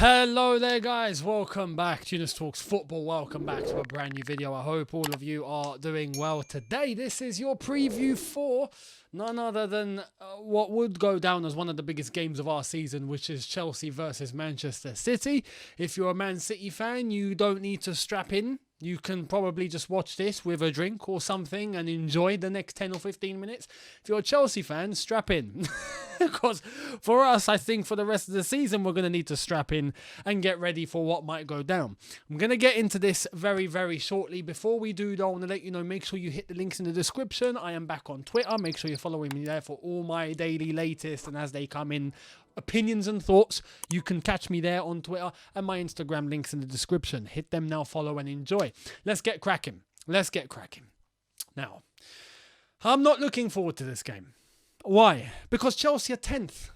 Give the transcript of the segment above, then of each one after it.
Hello there guys, welcome back to Younes Talks Football, welcome back to a brand new video. I hope all of you are doing well today. This is your preview for none other than what would go down as one of the biggest games of our season, which is Chelsea versus Manchester City. If you're a Man City fan, you don't need to strap in. You can probably just watch this with a drink or something and enjoy the next 10 or 15 minutes. If you're a Chelsea fan, strap in. Because for us, I think for the rest of the season, we're going to need to strap in and get ready for what might go down. I'm going to get into this very, very shortly. Before we do, though, I want to let you know, make sure you hit the links in the description. I am back on Twitter. Make sure you're following me there for all my daily latest and as they come in, opinions and thoughts. You can catch me there on Twitter, and my Instagram links in the description. Hit them now, follow and enjoy. Let's get cracking. Now, I'm not looking forward to this game. Why? Because Chelsea are 10th.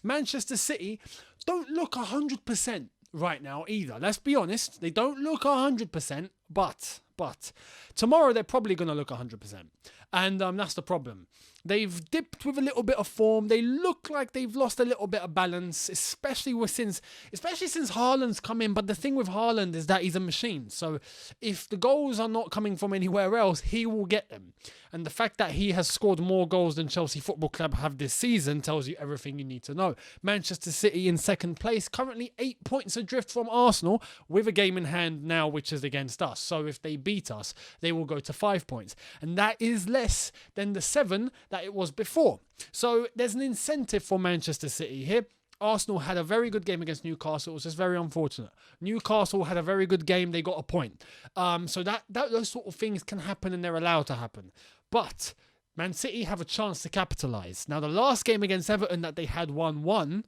Manchester City don't look 100% right now either. Let's be honest. They don't look 100%, but tomorrow they're probably going to look 100%. And that's the problem. They've dipped with a little bit of form. They look like they've lost a little bit of balance, especially since Haaland's come in. But the thing with Haaland is that he's a machine. So if the goals are not coming from anywhere else, he will get them. And the fact that he has scored more goals than Chelsea Football Club have this season tells you everything you need to know. Manchester City in second place, currently 8 points adrift from Arsenal, with a game in hand now, which is against us. So if they beat us, they will go to 5 points. And that is less than the 7 that it was before. So there's an incentive for Manchester City here. Arsenal had a very good game against Newcastle. It was just very unfortunate. Newcastle had a very good game. They got a point. So those sort of things can happen and they're allowed to happen. But Man City have a chance to capitalise. Now, the last game against Everton that they had 1-1,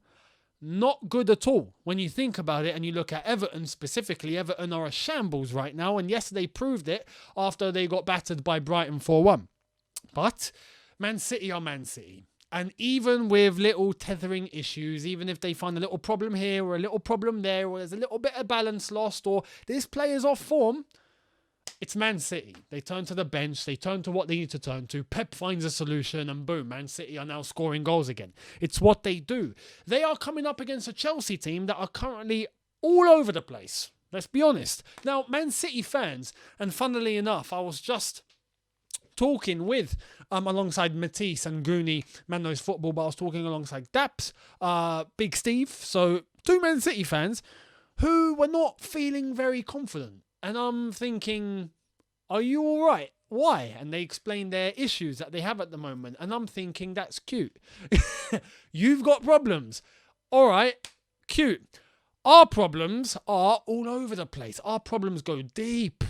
not good at all. When you think about it and you look at Everton specifically, Everton are a shambles right now. And yesterday proved it after they got battered by Brighton 4-1. But Man City are Man City. And even with little tethering issues, even if they find a little problem here or a little problem there, or there's a little bit of balance lost, or this player's off form, it's Man City. They turn to the bench. They turn to what they need to turn to. Pep finds a solution and boom, Man City are now scoring goals again. It's what they do. They are coming up against a Chelsea team that are currently all over the place. Let's be honest. Now, Man City fans, and funnily enough, I was just talking with, alongside Matisse and Goonie, Man Knows Football, but I was talking alongside Daps, Big Steve, so two Man City fans who were not feeling very confident. And I'm thinking, are you all right? Why? And they explained their issues that they have at the moment. And I'm thinking, that's cute. You've got problems. All right, cute. Our problems are all over the place. Our problems go deep.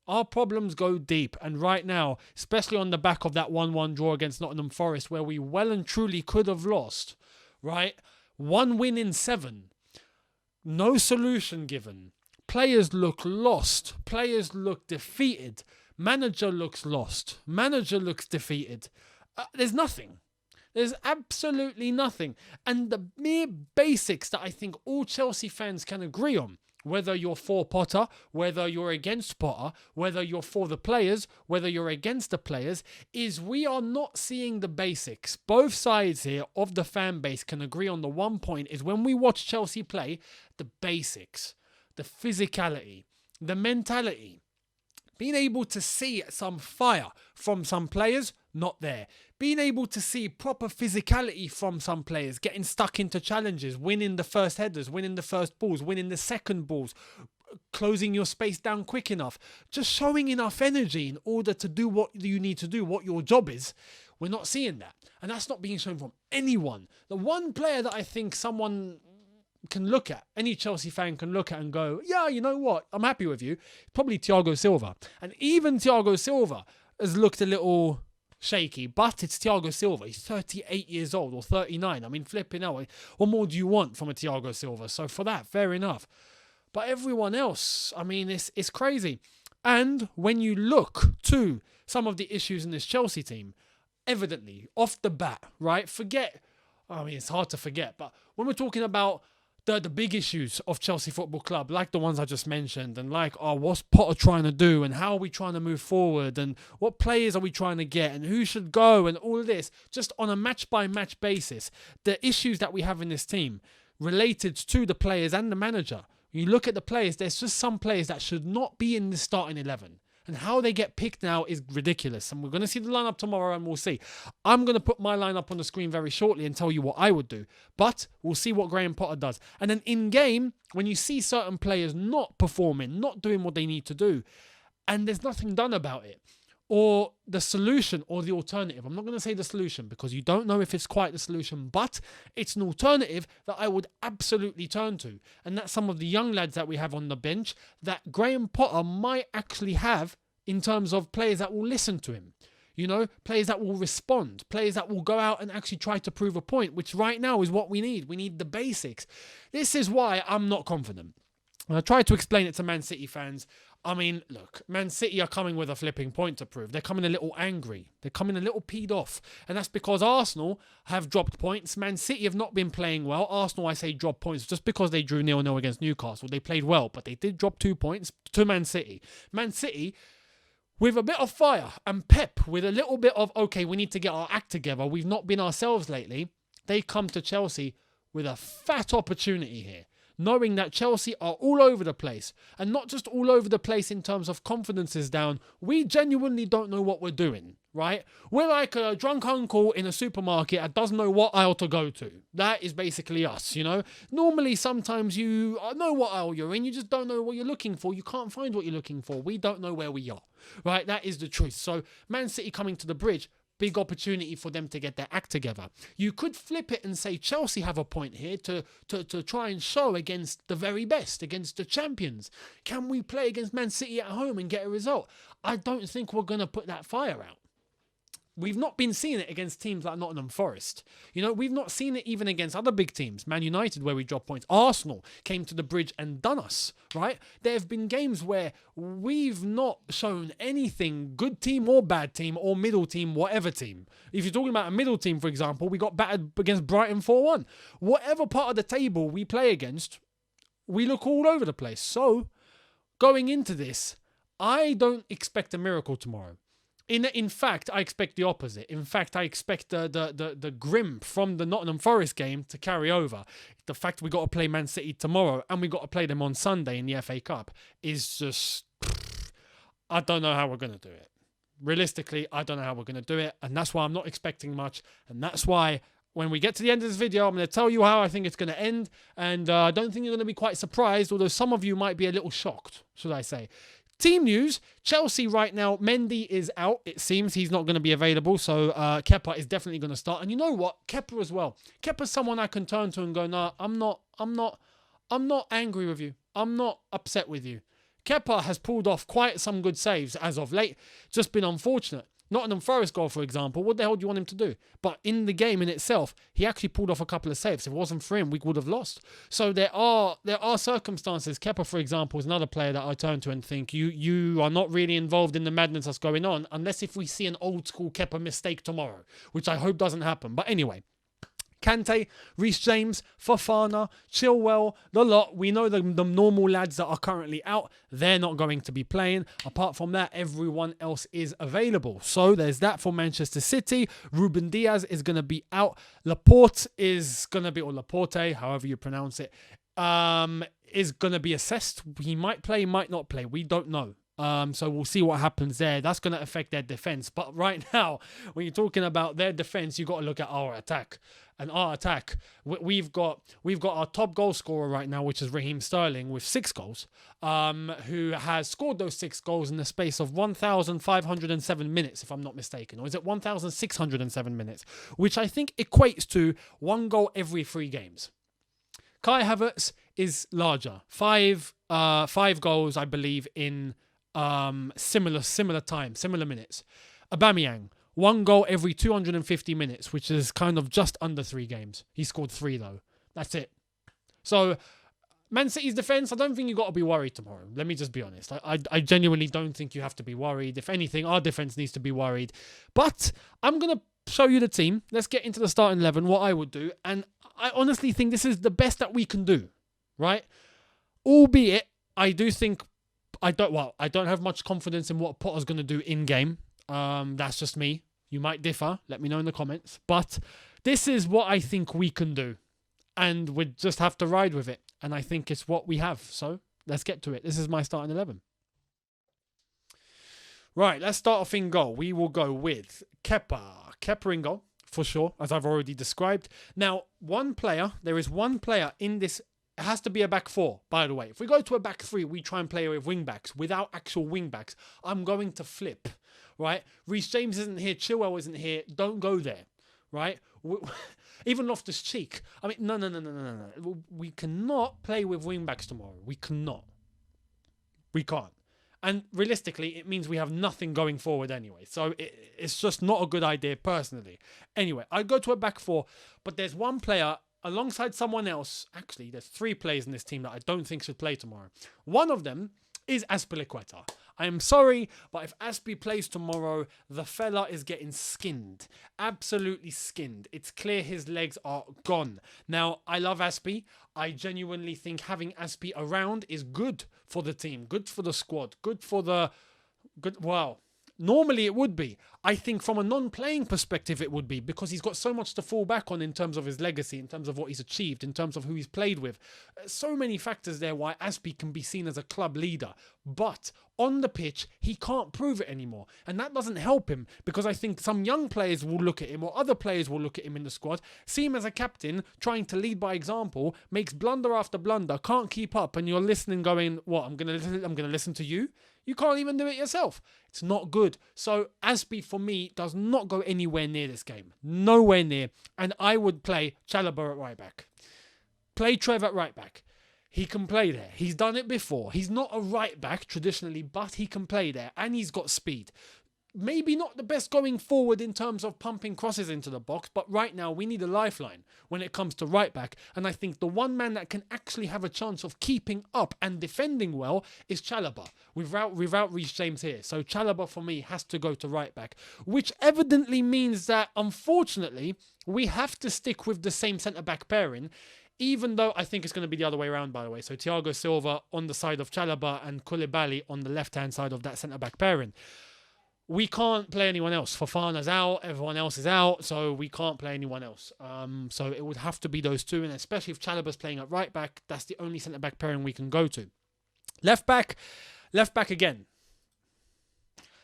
And right now, especially on the back of that 1-1 draw against Nottingham Forest, where we well and truly could have lost, right? 1 win in 7. No solution given. Players look lost. Players look defeated. Manager looks lost. Manager looks defeated. There's nothing. There's absolutely nothing. And the mere basics that I think all Chelsea fans can agree on, whether you're for Potter, whether you're against Potter, whether you're for the players, whether you're against the players, is we are not seeing the basics. Both sides here of the fan base can agree on the one point is when we watch Chelsea play, the basics, the physicality, the mentality, being able to see some fire from some players, not there. Being able to see proper physicality from some players, getting stuck into challenges, winning the first headers, winning the first balls, winning the second balls, closing your space down quick enough, just showing enough energy in order to do what you need to do, what your job is. We're not seeing that. And that's not being shown from anyone. The one player that I think someone can look at, any Chelsea fan can look at and go, yeah, you know what, I'm happy with you, probably Thiago Silva. And even Thiago Silva has looked a little shaky, but it's Thiago Silva. He's 38 years old or 39. I mean, flipping out. What more do you want from a Thiago Silva? So for that, fair enough. But everyone else, I mean, it's crazy. And when you look to some of the issues in this Chelsea team, evidently, off the bat, right? It's hard to forget, but when we're talking about the big issues of Chelsea Football Club, like the ones I just mentioned, and like, what's Potter trying to do, and how are we trying to move forward, and what players are we trying to get, and who should go, and all of this, just on a match-by-match basis, the issues that we have in this team, related to the players and the manager. You look at the players, there's just some players that should not be in the starting 11. And how they get picked now is ridiculous. And we're going to see the lineup tomorrow and we'll see. I'm going to put my lineup on the screen very shortly and tell you what I would do. But we'll see what Graham Potter does. And then in game, when you see certain players not performing, not doing what they need to do, and there's nothing done about it, or the solution or the alternative. I'm not going to say the solution because you don't know if it's quite the solution, but it's an alternative that I would absolutely turn to. And that's some of the young lads that we have on the bench that Graham Potter might actually have in terms of players that will listen to him. You know, players that will respond, players that will go out and actually try to prove a point, which right now is what we need. We need the basics. This is why I'm not confident. And I tried to explain it to Man City fans. I mean, look, Man City are coming with a flipping point to prove. They're coming a little angry. They're coming a little peed off. And that's because Arsenal have dropped points. Man City have not been playing well. Arsenal, I say, dropped points just because they drew 0-0 against Newcastle. They played well, but they did drop 2 points to Man City. Man City, with a bit of fire and pep, with a little bit of, okay, we need to get our act together. We've not been ourselves lately. They come to Chelsea with a fat opportunity here, knowing that Chelsea are all over the place. And not just all over the place in terms of confidence is down. We genuinely don't know what we're doing, right? We're like a drunk uncle in a supermarket that doesn't know what aisle to go to. That is basically us, you know? Normally, sometimes you know what aisle you're in. You just don't know what you're looking for. You can't find what you're looking for. We don't know where we are, right? That is the truth. So, Man City coming to the bridge, big opportunity for them to get their act together. You could flip it and say Chelsea have a point here to try and show against the very best, against the champions. Can we play against Man City at home and get a result? I don't think we're going to put that fire out. We've not been seeing it against teams like Nottingham Forest. You know, we've not seen it even against other big teams. Man United, where we dropped points. Arsenal came to the bridge and done us, right? There have been games where we've not shown anything, good team or bad team or middle team, whatever team. If you're talking about a middle team, for example, we got battered against Brighton 4-1. Whatever part of the table we play against, we look all over the place. So, going into this, I don't expect a miracle tomorrow. In fact, I expect the opposite. In fact, I expect the grim from the Nottingham Forest game to carry over. The fact we got to play Man City tomorrow and we got to play them on Sunday in the FA Cup is just... I don't know how we're going to do it. Realistically, I don't know how we're going to do it. And that's why I'm not expecting much. And that's why when we get to the end of this video, I'm going to tell you how I think it's going to end. And I don't think you're going to be quite surprised, although some of you might be a little shocked, should I say. Team news, Chelsea right now, Mendy is out. It seems he's not going to be available, so Kepa is definitely going to start. And you know what? Kepa as well. Kepa's someone I can turn to and go, nah, I'm not angry with you. I'm not upset with you. Kepa has pulled off quite some good saves as of late. Just been unfortunate. Nottingham Forest goal, for example, what the hell do you want him to do? But in the game in itself, he actually pulled off a couple of saves. If it wasn't for him, we would have lost. So there are circumstances. Kepa, for example, is another player that I turn to and think, you are not really involved in the madness that's going on, unless if we see an old school Kepa mistake tomorrow, which I hope doesn't happen. But anyway, Kante, Reece James, Fofana, Chilwell, the lot. We know the normal lads that are currently out. They're not going to be playing. Apart from that, everyone else is available. So there's that for Manchester City. Ruben Diaz is going to be out. Laporte is going to be, or Laporte, however you pronounce it, is going to be assessed. He might play, might not play. We don't know. So we'll see what happens there. That's going to affect their defense. But right now, when you're talking about their defense, you've got to look at our attack. And our attack, we've got our top goal scorer right now, which is Raheem Sterling, with 6 goals, who has scored those 6 goals in the space of 1,507 minutes, if I'm not mistaken. Or is it 1,607 minutes? Which I think equates to 1 goal every 3 games. Kai Havertz is larger. 5 goals, I believe, in similar time, similar minutes. Aubameyang, 1 goal every 250 minutes, which is kind of just under 3 games. He scored 3 though. That's it. So Man City's defence, I don't think you've got to be worried tomorrow. Let me just be honest. I genuinely don't think you have to be worried. If anything, our defence needs to be worried. But I'm going to show you the team. Let's get into the starting 11, what I would do. And I honestly think this is the best that we can do, right? Albeit, I do think I don't have much confidence in what Potter's going to do in-game. That's just me. You might differ. Let me know in the comments. But this is what I think we can do. And we just have to ride with it. And I think it's what we have. So let's get to it. This is my starting 11. Right, let's start off in goal. We will go with Kepa. Kepa in goal, for sure, as I've already described. Now, there is one player in this. It has to be a back four, by the way. If we go to a back three, we try and play with wing backs. Without actual wing backs, I'm going to flip, right? Reece James isn't here. Chilwell isn't here. Don't go there, right? Even Loftus-Cheek. I mean, no. We cannot play with wing backs tomorrow. We cannot. We can't. And realistically, it means we have nothing going forward anyway. So it's just not a good idea personally. Anyway, I go to a back four, but there's one player alongside someone else. Actually, there's 3 players in this team that I don't think should play tomorrow. One of them is Azpilicueta. I am sorry, but if Azpi plays tomorrow, the fella is getting skinned. Absolutely skinned. It's clear his legs are gone. Now, I love Azpi. I genuinely think having Azpi around is good for the team, good for the squad, well, normally it would be. I think from a non-playing perspective it would be, because he's got so much to fall back on in terms of his legacy, in terms of what he's achieved, in terms of who he's played with. So many factors there why Azpi can be seen as a club leader. But on the pitch, he can't prove it anymore. And that doesn't help him, because I think some young players will look at him, or other players will look at him in the squad, see him as a captain, trying to lead by example, makes blunder after blunder, can't keep up, and you're listening going, what, I'm gonna listen to you? You can't even do it yourself. It's not good. So Azpi, for me, does not go anywhere near this game. Nowhere near. And I would play Chalobah at right back. Play Trev at right back. He can play there. He's done it before. He's not a right back traditionally, but he can play there. And he's got speed. Maybe not the best going forward in terms of pumping crosses into the box, but right now we need a lifeline when it comes to right back. And I think the one man that can actually have a chance of keeping up and defending well is Chalobah, without Reece James here. So Chalobah for me has to go to right back, which evidently means that unfortunately we have to stick with the same centre-back pairing, even though I think it's going to be the other way around, by the way. So Thiago Silva on the side of Chalobah and Koulibaly on the left-hand side of that centre-back pairing. We can't play anyone else. Fofana's out, everyone else is out, so we can't play anyone else. So it would have to be those two, and especially if Chalobah's playing at right back, that's the only centre-back pairing we can go to. Left back again.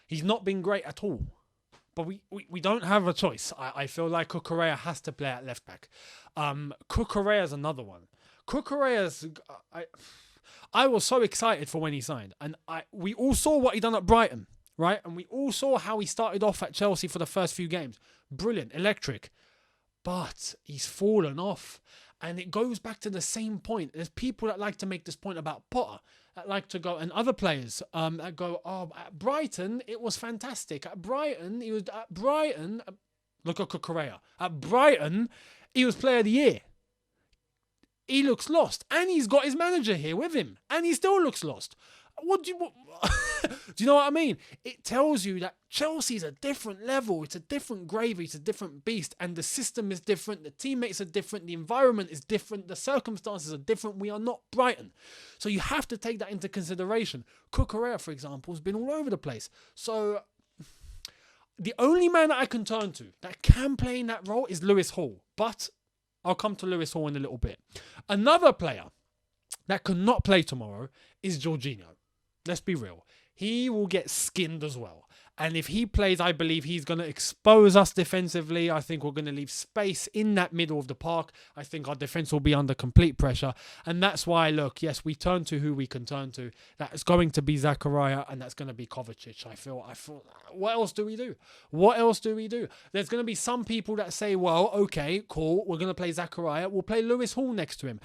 He's not been great at all, but we don't have a choice. I feel like Cucurella has to play at left back. Cucurella's another one. Cucurella's... I was so excited for when he signed, and we all saw what he done at Brighton. Right? And we all saw how he started off at Chelsea for the first few games. Brilliant, electric. But he's fallen off. And it goes back to the same point. There's people that like to make this point about Potter, that like to go, and other players that go, oh, at Brighton, it was fantastic. At Brighton, look at Cucurella. At Brighton, he was player of the year. He looks lost. And he's got his manager here with him. And he still looks lost. Do you know what I mean? It tells you that Chelsea's a different level. It's a different gravy. It's a different beast. And the system is different. The teammates are different. The environment is different. The circumstances are different. We are not Brighton. So you have to take that into consideration. Cucurella, for example, has been all over the place. So the only man that I can turn to that can play in that role is Lewis Hall. But I'll come to Lewis Hall in a little bit. Another player that cannot play tomorrow is Jorginho. Let's be real. He will get skinned as well. And if he plays, I believe he's going to expose us defensively. I think we're going to leave space in that middle of the park. I think our defence will be under complete pressure. And that's why, look, yes, we turn to who we can turn to. That's going to be Zakaria and that's going to be Kovacic. I feel, what else do we do? What else do we do? There's going to be some people that say, well, okay, cool. We're going to play Zakaria. We'll play Lewis Hall next to him.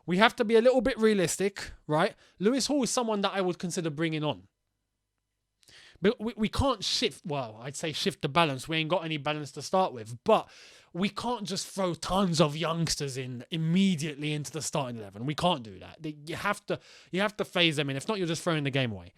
We have to be a little bit realistic, right? Lewis Hall is someone that I would consider bringing on. But we can't shift, well, I'd say shift the balance. We ain't got any balance to start with. But we can't just throw tons of youngsters in immediately into the starting 11. We can't do that. You have to phase them in. If not, you're just throwing the game away.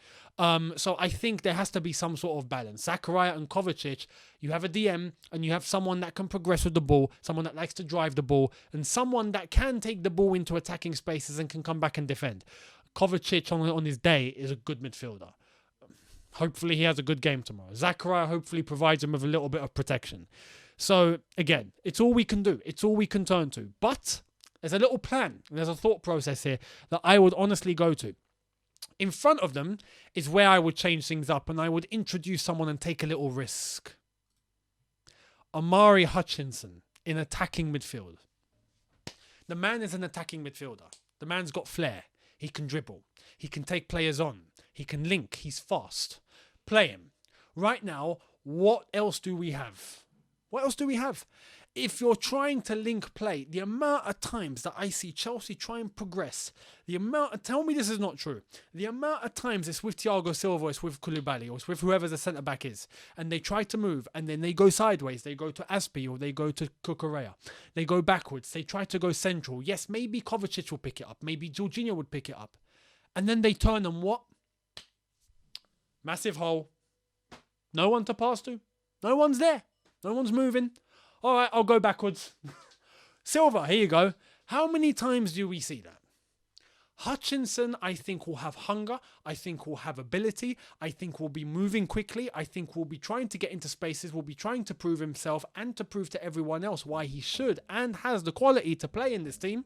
So I think there has to be some sort of balance. Zakaria and Kovacic, you have a DM and you have someone that can progress with the ball, someone that likes to drive the ball, and someone that can take the ball into attacking spaces and can come back and defend. Kovacic on his day is a good midfielder. Hopefully he has a good game tomorrow. Zakaria hopefully provides him with a little bit of protection. So again, it's all we can do. It's all we can turn to. But there's a little plan. There's a thought process here that I would honestly go to. In front of them is where I would change things up and I would introduce someone and take a little risk. Omari Hutchinson in attacking midfield. The man is an attacking midfielder. The man's got flair. He can dribble. He can take players on. He can link. He's fast. Play him. Right now, what else do we have? What else do we have? If you're trying to link play, the amount of times that I see Chelsea try and progress, tell me this is not true, the amount of times it's with Thiago Silva, it's with Koulibaly, or it's with whoever the centre-back is, and they try to move, and then they go sideways, they go to Aspi, or they go to Cucurella, they go backwards, they try to go central. Yes, maybe Kovacic will pick it up, maybe Jorginho would pick it up, and then they turn and what? Massive hole. No one to pass to. No one's there. No one's moving. All right, I'll go backwards. Silva, here you go. How many times do we see that? Hutchinson, I think, will have hunger. I think will have ability. I think will be moving quickly. I think will be trying to get into spaces, will be trying to prove himself and to prove to everyone else why he should and has the quality to play in this team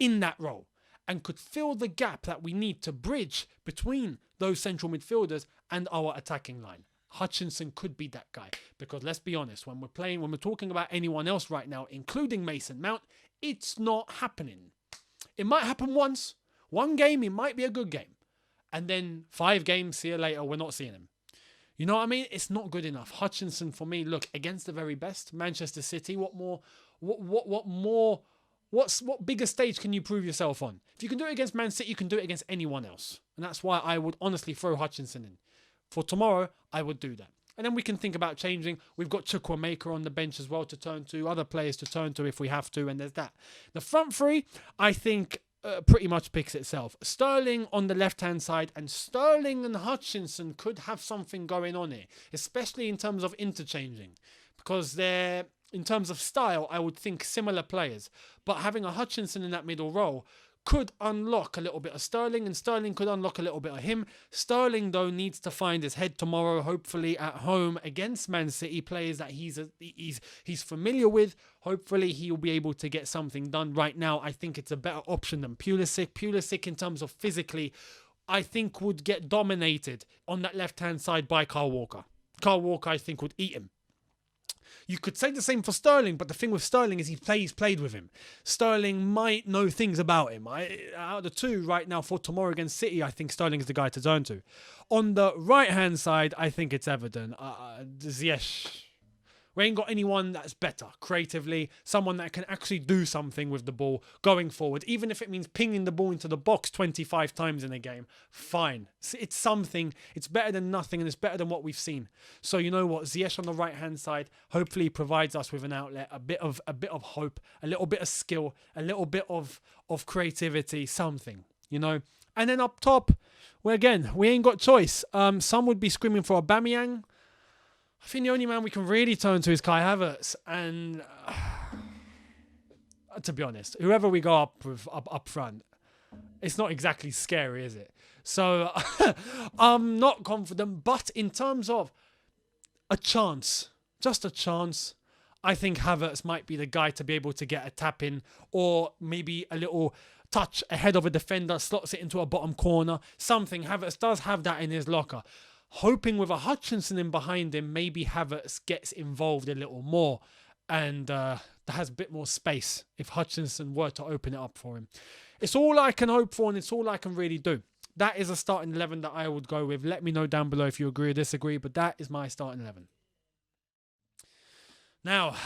in that role and could fill the gap that we need to bridge between those central midfielders and our attacking line. Hutchinson could be that guy because let's be honest, when we're talking about anyone else right now, including Mason Mount, it's not happening. It might happen once, one game, it might be a good game, and then 5 games, see you later, we're not seeing him. You know what I mean? It's not good enough. Hutchinson for me, look, against the very best, Manchester City, what bigger stage can you prove yourself on? If you can do it against Man City, you can do it against anyone else, and that's why I would honestly throw Hutchinson in. For tomorrow, I would do that. And then we can think about changing. We've got Chukwuemeka on the bench as well to turn to, other players to turn to if we have to, and there's that. The front three, I think, pretty much picks itself. Sterling on the left-hand side, and Sterling and Hutchinson could have something going on here, especially in terms of interchanging, because they're, in terms of style, I would think similar players. But having a Hutchinson in that middle role could unlock a little bit of Sterling, and Sterling could unlock a little bit of him. Sterling, though, needs to find his head tomorrow, hopefully at home against Man City, players that he's familiar with. Hopefully, he'll be able to get something done. Right now, I think it's a better option than Pulisic. Pulisic, in terms of physically, I think would get dominated on that left-hand side by Kyle Walker. Kyle Walker, I think, would eat him. You could say the same for Sterling, but the thing with Sterling is he's played with him. Sterling might know things about him. Out of the two right now for tomorrow against City, I think Sterling is the guy to turn to. On the right-hand side, I think it's Everton. Ziyech. We ain't got anyone that's better creatively, someone that can actually do something with the ball going forward, even if it means pinging the ball into the box 25 times in a game. Fine. It's something. It's better than nothing, and it's better than what we've seen. So you know what? Ziyech on the right-hand side hopefully provides us with an outlet, a bit of hope, a little bit of skill, a little bit of creativity, something, you know. And then up top, well, again, we ain't got choice. Some would be screaming for Aubameyang. I think the only man we can really turn to is Kai Havertz, and to be honest, whoever we go up front, it's not exactly scary, is it? So I'm not confident, but in terms of a chance, just a chance, I think Havertz might be the guy to be able to get a tap in, or maybe a little touch ahead of a defender, slots it into a bottom corner, something. Havertz does have that in his locker. Hoping with a Hutchinson in behind him, maybe Havertz gets involved a little more and has a bit more space if Hutchinson were to open it up for him. It's all I can hope for, and it's all I can really do. That is a starting 11 that I would go with. Let me know down below if you agree or disagree, but that is my starting 11. Now,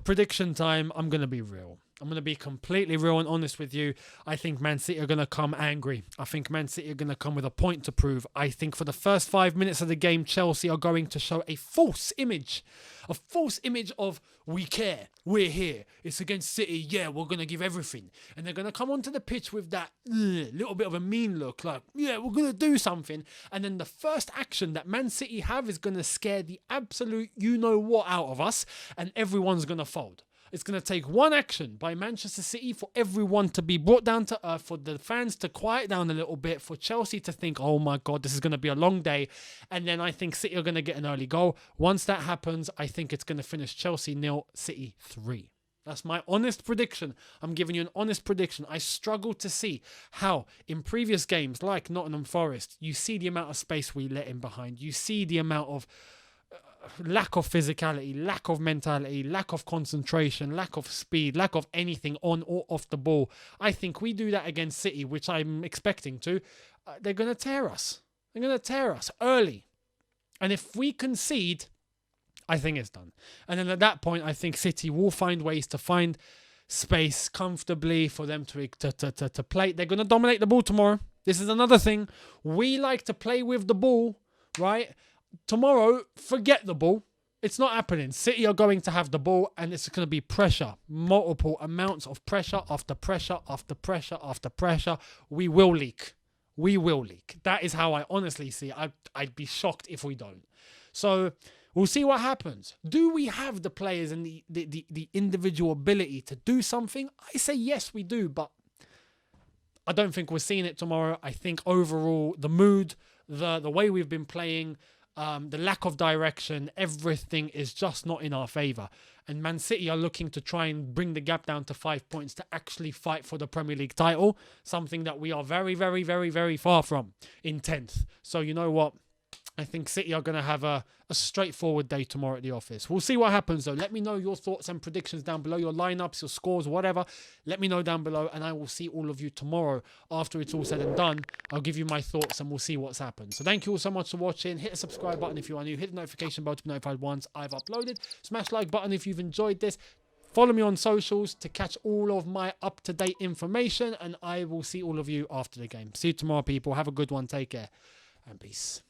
prediction time. I'm going to be real. I'm going to be completely real and honest with you. I think Man City are going to come angry. I think Man City are going to come with a point to prove. I think for the first 5 minutes of the game, Chelsea are going to show a false image of we care, we're here, it's against City, yeah, we're going to give everything. And they're going to come onto the pitch with that little bit of a mean look, like, yeah, we're going to do something. And then the first action that Man City have is going to scare the absolute you-know-what out of us, and everyone's going to fold. It's going to take one action by Manchester City for everyone to be brought down to earth, for the fans to quiet down a little bit, for Chelsea to think, oh my God, this is going to be a long day. And then I think City are going to get an early goal. Once that happens, I think it's going to finish Chelsea 0, City 3. That's my honest prediction. I'm giving you an honest prediction. I struggle to see how in previous games like Nottingham Forest, you see the amount of space we let in behind. You see the amount of lack of physicality, lack of mentality, lack of concentration, lack of speed, lack of anything on or off the ball. I think we do that against City, which I'm expecting to. They're going to tear us. They're going to tear us early. And if we concede, I think it's done. And then at that point, I think City will find ways to find space comfortably for them to play. They're going to dominate the ball tomorrow. This is another thing. We like to play with the ball, right? Tomorrow, forget the ball. It's not happening. City are going to have the ball and it's going to be pressure. Multiple amounts of pressure after pressure after pressure after pressure. We will leak. We will leak. That is how I honestly see it. I'd be shocked if we don't. So we'll see what happens. Do we have the players and the individual ability to do something? I say yes, we do, but I don't think we're seeing it tomorrow. I think overall, the mood, the way we've been playing, the lack of direction, everything is just not in our favour. And Man City are looking to try and bring the gap down to 5 points to actually fight for the Premier League title. Something that we are very, very, very, very far from in 10th. So you know what? I think City are going to have a straightforward day tomorrow at the office. We'll see what happens though. Let me know your thoughts and predictions down below, your lineups, your scores, whatever. Let me know down below and I will see all of you tomorrow after it's all said and done. I'll give you my thoughts and we'll see what's happened. So thank you all so much for watching. Hit the subscribe button if you are new. Hit the notification bell to be notified once I've uploaded. Smash like button if you've enjoyed this. Follow me on socials to catch all of my up-to-date information and I will see all of you after the game. See you tomorrow, people. Have a good one. Take care and peace.